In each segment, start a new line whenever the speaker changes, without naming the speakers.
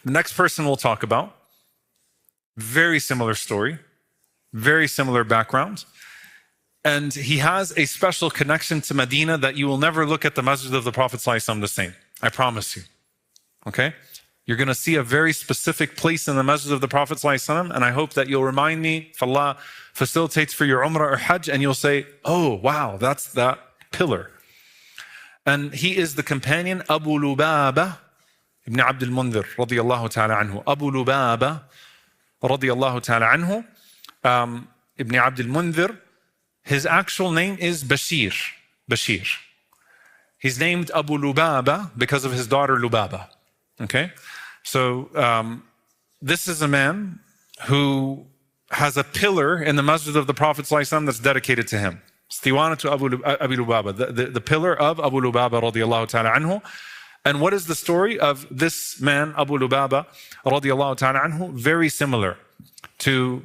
The next person we'll talk about, very similar story, very similar background. And he has a special connection to Medina that you will never look at the Masjid of the Prophet ﷺ the same. I promise you. Okay? You're going to see a very specific place in the Masjid of the Prophet ﷺ, and I hope that you'll remind me, if Allah facilitates for your Umrah or Hajj, and you'll say, oh, wow, that's that pillar. And he is the companion Abu Lubaba ibn Abd al-Mundhir radiyallahu ta'ala anhu. Abu Lubaba radiyallahu ta'ala anhu, ibn Abd al-Mundhir. His actual name is Bashir. Bashir. He's named Abu Lubaba because of his daughter Lubaba. Okay? So this is a man who has a pillar in the Masjid of the Prophet ﷺ that's dedicated to him. Stiwana to Abu Lubaba, the pillar of Abu Lubaba radiyallahu ta'ala anhu. And what is the story of this man, Abu Lubaba radiyallahu ta'ala anhu? Very similar to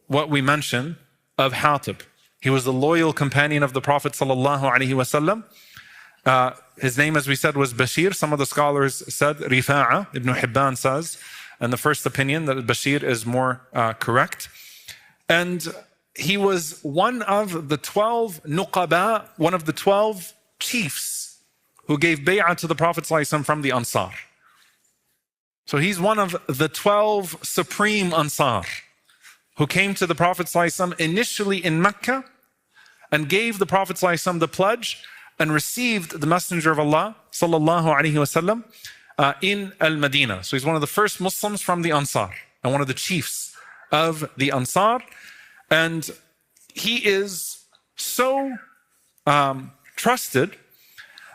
what we mentioned of Hatib. He was the loyal companion of the Prophet sallallahu alaihi wasallam. His name, as we said, was Bashir. Some of the scholars said Rifa'a. Ibn Hibban says, and the first opinion that Bashir is more correct. And he was one of the 12 nuqaba, one of the 12 chiefs who gave bay'ah to the Prophet ﷺ from the Ansar. So he's one of the 12 supreme Ansar who came to the Prophet ﷺ initially in Mecca and gave the Prophet ﷺ the pledge and received the Messenger of Allah sallallahu alaihi wasallam in Al-Madinah. So he's one of the first Muslims from the Ansar and one of the chiefs of the Ansar. And he is so trusted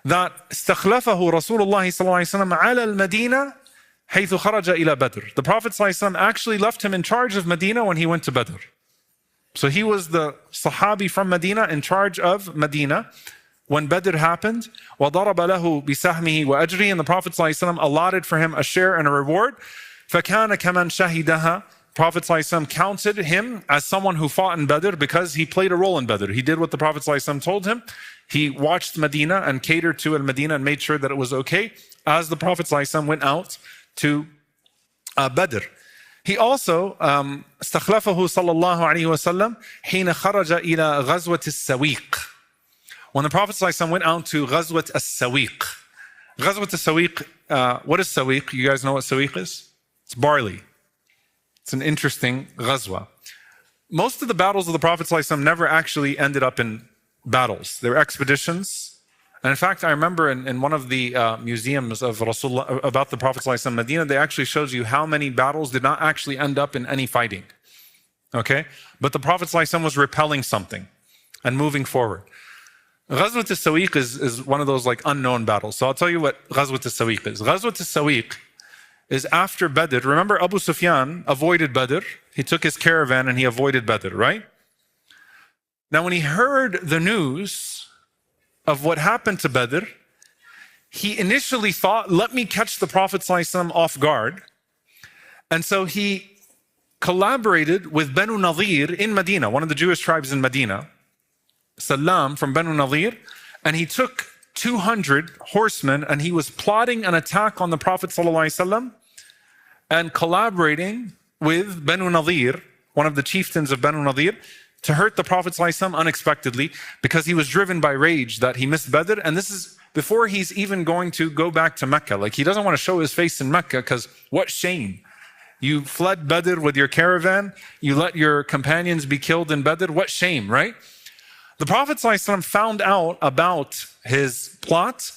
that استخلفه رسول الله صلى الله عليه وسلم على المدينة حيث خرج إلى بدر. The Prophet صلى الله عليه وسلم actually left him in charge of Medina when he went to Badr. So he was the Sahabi from Medina in charge of Medina when Badr happened. وضرب له بسهمه وأجره, and the Prophet صلى الله عليه وسلم allotted for him a share and a reward. فكان كمن شهدها. Prophet ﷺ counted him as someone who fought in Badr because he played a role in Badr. He did what the Prophet ﷺ told him. He watched Medina and catered to Al-Madinah and made sure that it was okay as the Prophet ﷺ went out to Badr. He also استخلفه صلى الله عليه وسلم حين خرج إلى غزوة السويق. When the Prophet ﷺ went out to غزوة السويق. غزوة السويق, what is Sawiq? You guys know what Sawiq is? It's barley. It's an interesting ghazwa. Most of the battles of the Prophet ﷺ never actually ended up in battles. They were expeditions. And in fact, I remember in one of the museums of Rasulullah about the Prophet ﷺ in Medina, they actually shows you how many battles did not actually end up in any fighting. Okay? But the Prophet ﷺ was repelling something and moving forward. Ghazwat al-Sawiq is one of those like unknown battles. So I'll tell you what Ghazwat al-Sawiq is. Ghazwat al-Sawiq is after Badr. Remember, Abu Sufyan avoided Badr. He took his caravan and he avoided Badr, right? Now, when he heard the news of what happened to Badr, he initially thought, let me catch the Prophet ﷺ off guard. And so he collaborated with Banu Nadir in Medina, one of the Jewish tribes in Medina, Salam from Banu Nadir, and he took 200 horsemen and he was plotting an attack on the Prophet ﷺ and collaborating with Banu Nadir, one of the chieftains of Banu Nadir, to hurt the Prophet ﷺ unexpectedly because he was driven by rage that he missed Badr. And this is before he's even going to go back to Mecca. Like, he doesn't want to show his face in Mecca because what shame. You fled Badr with your caravan. You let your companions be killed in Badr. What shame, right? The Prophet ﷺ found out about his plot,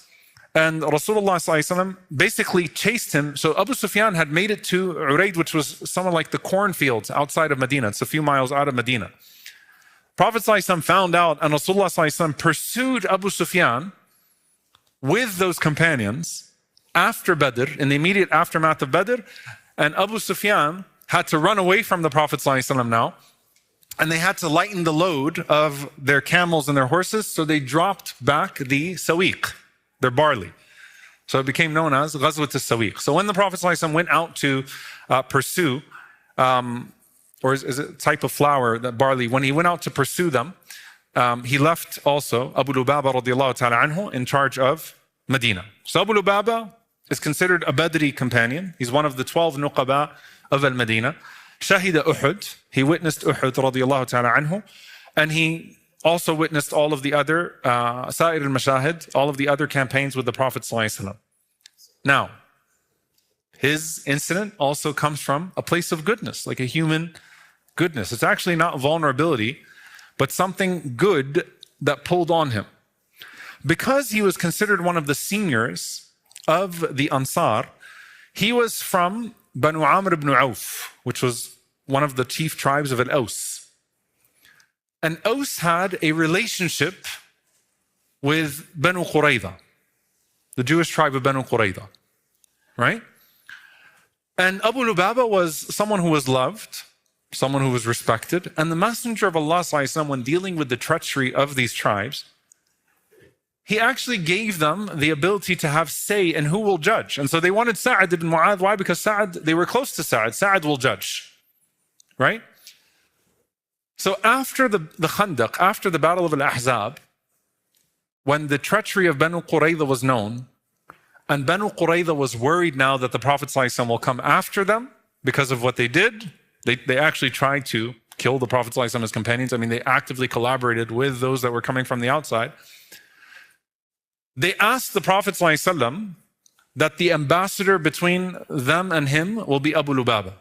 and Rasulullah ﷺ basically chased him. So Abu Sufyan had made it to Urayd, which was somewhere like the cornfields outside of Medina. It's a few miles out of Medina. Prophet ﷺ found out, and Rasulullah ﷺ pursued Abu Sufyan with those companions after Badr, in the immediate aftermath of Badr, and Abu Sufyan had to run away from the Prophet ﷺ now. And they had to lighten the load of their camels and their horses, so they dropped back the sawiq, their barley. So it became known as Ghazwat al-Sawiq. So when the Prophet ﷺ went out to pursue, or is it a type of flour, that barley, when he went out to pursue them, he left also Abu Lubaba radiallahu ta'ala anhu in charge of Medina. So Abu Lubaba is considered a Badri companion. He's one of the 12 Nuqaba of Al-Madinah. Shahida Uhud. He witnessed Uhud radiyallahu ta'ala anhu. And he also witnessed all of the other Sa'ir al-Mashahid, all of the other campaigns with the Prophet ﷺ. Now, his incident also comes from a place of goodness, like a human goodness. It's actually not vulnerability, but something good that pulled on him. Because he was considered one of the seniors of the Ansar, he was from Banu Amr ibn Auf, which was one of the chief tribes of Al-Aws. And Aus had a relationship with Banu Qurayza, the Jewish tribe of Banu Qurayza, right? And Abu Lubaba was someone who was loved, someone who was respected. And the Messenger of Allah, when dealing with the treachery of these tribes, he actually gave them the ability to have say in who will judge. And so they wanted Sa'ad ibn Mu'adh. Why? Because they were close to Sa'ad. Sa'ad will judge, right? So after the Khandaq, after the Battle of Al-Ahzab, when the treachery of Banu Qurayza was known, and Banu Qurayza was worried now that the Prophet ﷺ will come after them because of what they did, they actually tried to kill the Prophet ﷺ and his companions. I mean, they actively collaborated with those that were coming from the outside. They asked the Prophet ﷺ that the ambassador between them and him will be Abu Lubaba,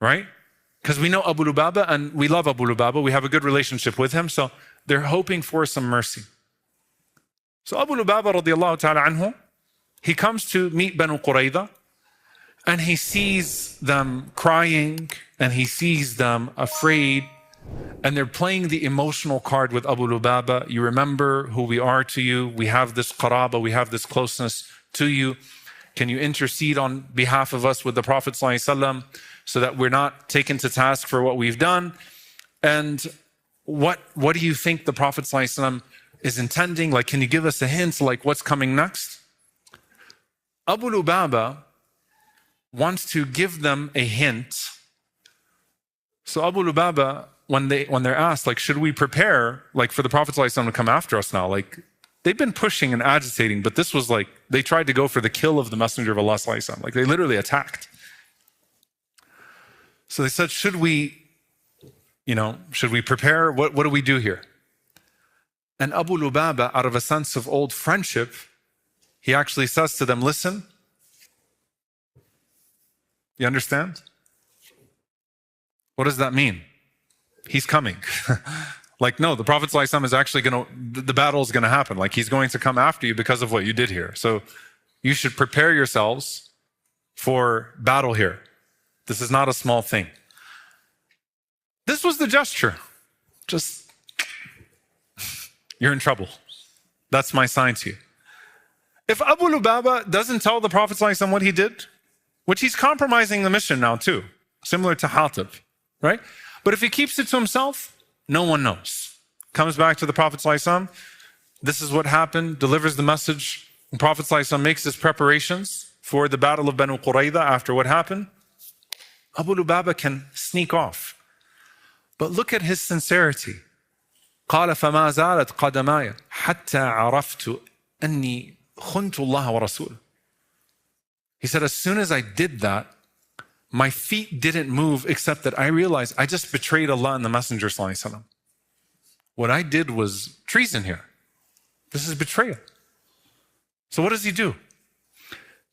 right? Because we know Abu Lubaba and we love Abu Lubaba. We have a good relationship with him. So they're hoping for some mercy. So Abu Lubaba radiallahu ta'ala anhu, he comes to meet Banu Qurayza and he sees them crying and he sees them afraid and they're playing the emotional card with Abu Lubaba. You remember who we are to you. We have this qaraba, we have this closeness to you. Can you intercede on behalf of us with the Prophet ﷺ so that we're not taken to task for what we've done? And what do you think the Prophet ﷺ is intending? Like, can you give us a hint, like what's coming next? Abu Lubaba wants to give them a hint. So Abu Lubaba, when they're asked, like, should we prepare, like, for the Prophet ﷺ to come after us now? Like, they've been pushing and agitating, but this was like, they tried to go for the kill of the Messenger of Allah ﷺ. Like, they literally attacked. So they said, should we prepare? What do we do here? And Abu Lubaba, out of a sense of old friendship, he actually says to them, listen, you understand? What does that mean? He's coming. Like, no, the Prophet ﷺ is actually the battle is going to happen. Like, he's going to come after you because of what you did here. So you should prepare yourselves for battle here. This is not a small thing. This was the gesture. Just, you're in trouble. That's my sign to you. If Abu Lubaba doesn't tell the Prophet ﷺ what he did, which he's compromising the mission now too, similar to Hatib, right? But if he keeps it to himself, no one knows. Comes back to the Prophet ﷺ, this is what happened, delivers the message. The Prophet ﷺ makes his preparations for the battle of Banu Qurayza after what happened. Abu Lubaba can sneak off. But look at his sincerity. قال فما زالت قدماي حتى عرفت أني خنت الله ورسوله. He said, as soon as I did that, my feet didn't move except that I realized I just betrayed Allah and the Messenger ﷺ. What I did was treason here. This is betrayal. So what does he do?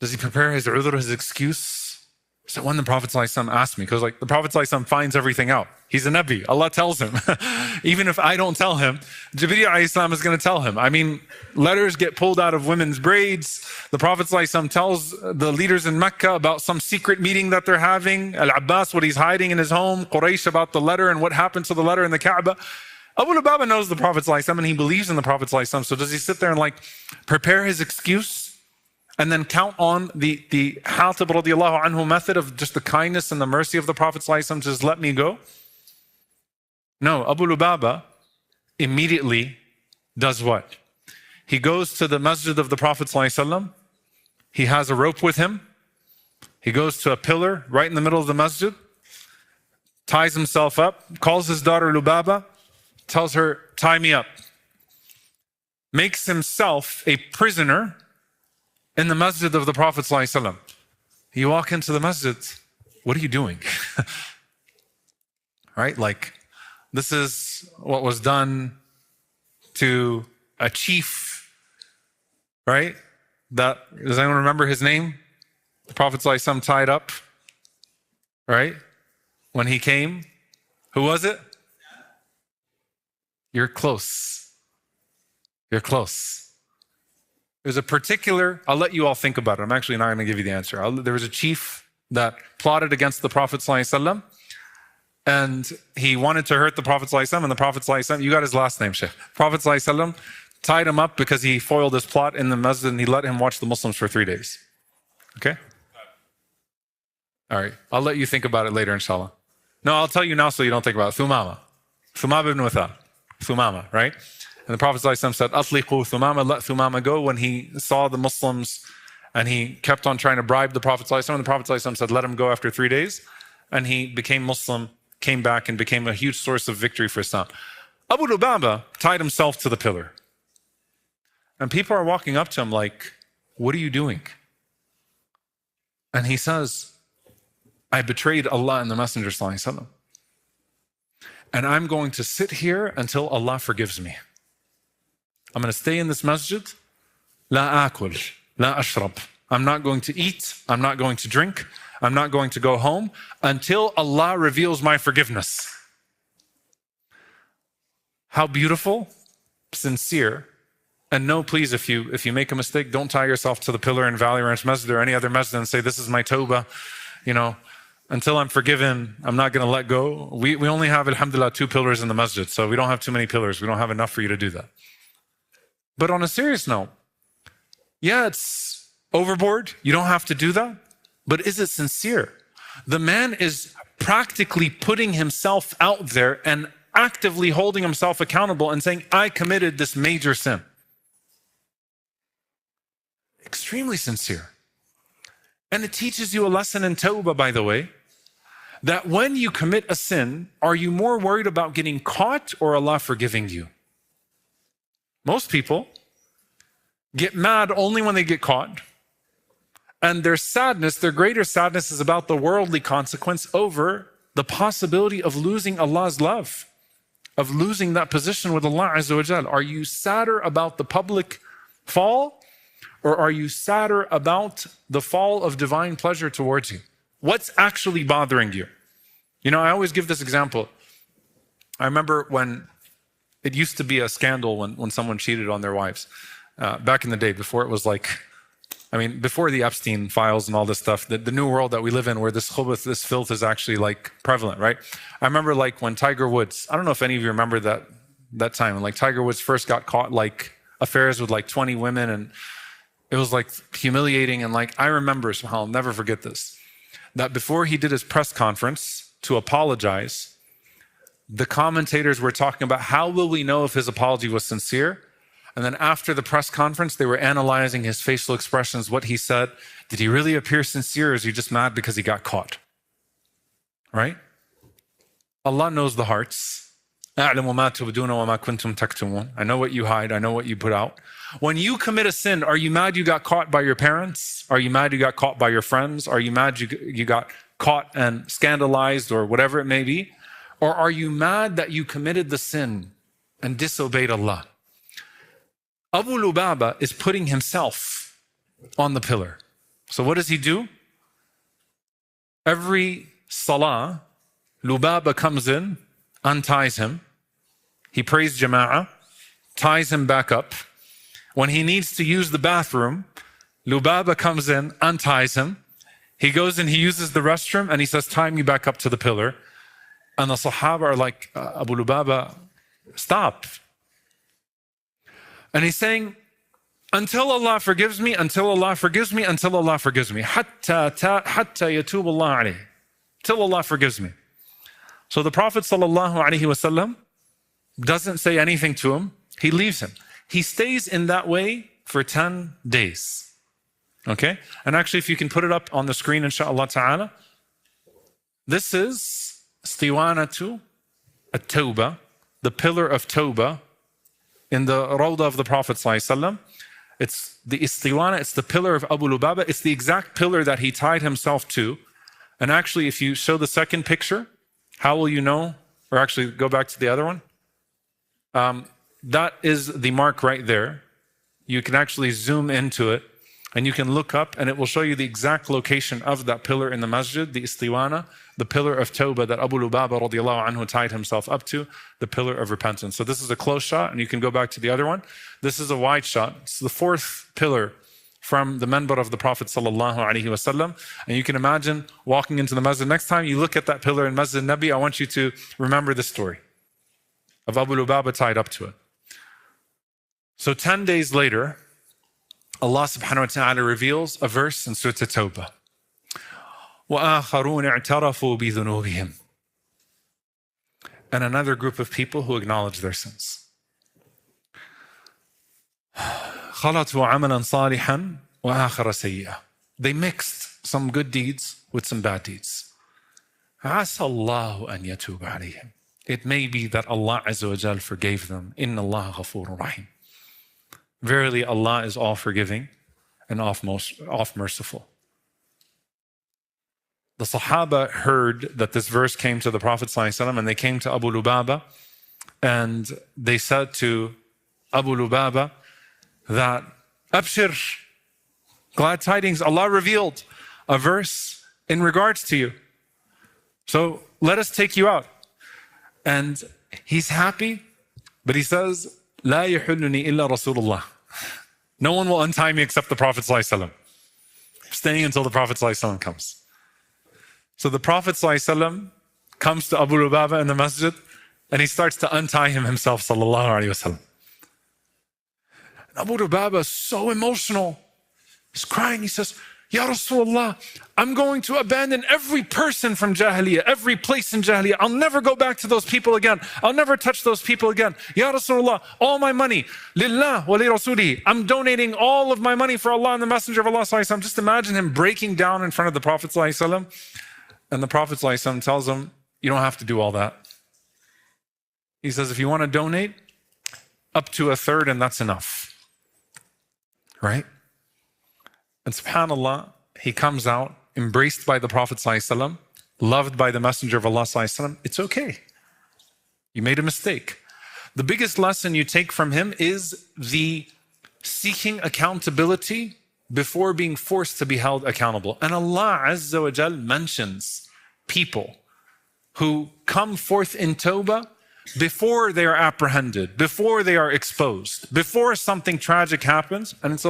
Does he prepare his udhr, his excuse? So when the Prophet ﷺ asked me, because like the Prophet ﷺ finds everything out. He's a Nabi. Allah tells him. Even if I don't tell him, Jibreel alayhi salam is going to tell him. I mean, letters get pulled out of women's braids. The Prophet ﷺ tells the leaders in Mecca about some secret meeting that they're having. Al-Abbas, what he's hiding in his home. Quraysh about the letter and what happened to the letter in the Kaaba. Abu Lubaba knows the Prophet ﷺ and he believes in the Prophet ﷺ. So does he sit there and like prepare his excuse? And then count on the Hatib radiallahu anhu method of just the kindness and the mercy of the Prophet ﷺ, just let me go? No, Abu Lubaba immediately does what? He goes to the masjid of the Prophet ﷺ. He has a rope with him. He goes to a pillar right in the middle of the masjid, ties himself up, calls his daughter Lubaba, tells her, tie me up. Makes himself a prisoner in the masjid of the Prophet ﷺ. You walk into the masjid, what are you doing? Right? Like, this is what was done to a chief, right? Does anyone remember his name? The Prophet ﷺ tied up, right? When he came, who was it? You're close. You're close. There's a particular, I'll let you all think about it. I'm actually not going to give you the answer. There was a chief that plotted against the Prophet ﷺ, and he wanted to hurt the Prophet ﷺ, and the Prophet ﷺ, you got his last name, Sheikh. Prophet ﷺ tied him up because he foiled his plot in the masjid, and he let him watch the Muslims for 3 days. Okay? All right. I'll let you think about it later, inshallah. No, I'll tell you now so you don't think about it. Thumama. Thumama ibn Wathal. Thumama, right? And the Prophet ﷺ said, Atliqu Thumama, let Thumama go. When he saw the Muslims and he kept on trying to bribe the Prophet ﷺ, and the Prophet ﷺ said, let him go after 3 days. And he became Muslim, came back and became a huge source of victory for Islam. Abu Lubaba tied himself to the pillar. And people are walking up to him like, what are you doing? And he says, I betrayed Allah and the Messenger ﷺ. And I'm going to sit here until Allah forgives me. I'm going to stay in this masjid. La akul, la ashrab. I'm not going to eat. I'm not going to drink. I'm not going to go home until Allah reveals my forgiveness. How beautiful, sincere. And no, please, if you make a mistake, don't tie yourself to the pillar in Valley Ranch Masjid or any other masjid and say, this is my tawbah. You know, until I'm forgiven, I'm not going to let go. We only have, alhamdulillah, 2 pillars in the masjid, so we don't have too many pillars. We don't have enough for you to do that. But on a serious note, yeah, it's overboard. You don't have to do that. But is it sincere? The man is practically putting himself out there and actively holding himself accountable and saying, I committed this major sin. Extremely sincere. And it teaches you a lesson in tawbah, by the way, that when you commit a sin, are you more worried about getting caught or Allah forgiving you? Most people get mad only when they get caught. And their sadness, their greater sadness is about the worldly consequence over the possibility of losing Allah's love, of losing that position with Allah Azza wa Jal. Are you sadder about the public fall, or are you sadder about the fall of divine pleasure towards you? What's actually bothering you? You know, I always give this example. I remember when it used to be a scandal when someone cheated on their wives. Back in the day, before it was like, I mean, before the Epstein files and all this stuff, the new world that we live in where this khubuth, this filth is actually like prevalent, right? I remember like when Tiger Woods, I don't know if any of you remember that time, when like Tiger Woods first got caught like affairs with like 20 women, and it was like humiliating. And like, I remember, so I'll never forget this, that before he did his press conference to apologize, the commentators were talking about how will we know if his apology was sincere? And then after the press conference, they were analyzing his facial expressions, what he said. Did he really appear sincere, or is he just mad because he got caught? Right? Allah knows the hearts. I know what you hide. I know what you put out. When you commit a sin, are you mad you got caught by your parents? Are you mad you got caught by your friends? Are you mad you got caught and scandalized, or whatever it may be? Or are you mad that you committed the sin and disobeyed Allah? Abu Lubaba is putting himself on the pillar. So what does he do? Every salah, Lubaba comes in, unties him. He prays jama'ah, ties him back up. When he needs to use the bathroom, Lubaba comes in, unties him. He goes and he uses the restroom, and he says, tie me back up to the pillar. And the Sahaba are like, Abu Lubaba, stop. And he's saying, until Allah forgives me, until Allah forgives me, until Allah forgives me. Hatta yatub Allah alayhi. Till Allah forgives me. So the Prophet ﷺ doesn't say anything to him. He leaves him. He stays in that way for 10 days. Okay? And actually, if you can put it up on the screen, inshaAllah ta'ala, this is Istiwanatu at-Tawbah, the pillar of Tawbah, in the Rawdah of the Prophet ﷺ. It's the istiwana, it's the pillar of Abu Lubaba. It's the exact pillar that he tied himself to. And actually, if you show the second picture, how will you know? Or actually, go back to the other one. That is the mark right there. You can actually zoom into it and you can look up and it will show you the exact location of that pillar in the masjid, the istiwana, the pillar of tawbah that Abu Lubaba radiallahu anhu tied himself up to, the pillar of repentance. So this is a close shot and you can go back to the other one. This is a wide shot. It's the fourth pillar from the minbar of the Prophet sallallahu alaihi wasallam. And you can imagine walking into the masjid. Next time you look at that pillar in Masjid Nabi, I want you to remember this story of Abu Lubaba tied up to it. So 10 days later, Allah subhanahu wa ta'ala reveals a verse in Surah Tawbah. وَآخَرُونَ اعْتَرَفُوا بِذُنُوبِهِمْ. And another group of people who acknowledge their sins. خَلَطُوا عَمَلًا صَالِحًا وَآخَرَ سَيِّئًا. They mixed some good deeds with some bad deeds. عَسَى اللَّهُ أَنْ يَتُوبَ عَلَيْهِمْ. It may be that Allah Azza wa Jal forgave them. إِنَّ اللَّهَ غَفُورٌ رَحِيمٌ. Verily, Allah is all forgiving and oft merciful. The Sahaba heard that this verse came to the Prophet ﷺ, and they came to Abu Lubaba and they said to Abu Lubaba that, Abshir, glad tidings, Allah revealed a verse in regards to you. So let us take you out. And he's happy, but he says, لا يحلني إلا رسول الله. No one will untie me except the Prophet ﷺ. Staying until the Prophet ﷺ comes. So the Prophet ﷺ comes to Abu Lubaba in the masjid and he starts to untie him himself sallallahu alaihi wasallam. Abu Lubaba is so emotional. He's crying. He says, Ya Rasulullah, I'm going to abandon every person from Jahiliyyah, every place in Jahiliyyah. I'll never go back to those people again. I'll never touch those people again. Ya Rasulullah, all my money, lillah wa li rasulihi. I'm donating all of my money for Allah and the Messenger of Allah sallallahu alaihi wasallam. Just imagine him breaking down in front of the Prophet sallallahu alaihi wasallam. And the Prophet sallallahu alaihi wasallam tells him, you don't have to do all that. He says, if you want to donate, up to a third and that's enough. Right? And subhanAllah, he comes out, embraced by the Prophet ﷺ, loved by the Messenger of Allah ﷺ. It's okay. You made a mistake. The biggest lesson you take from him is the seeking accountability before being forced to be held accountable. And Allah Azza wa Jal mentions people who come forth in tawbah before they are apprehended, before they are exposed, before something tragic happens, and it's a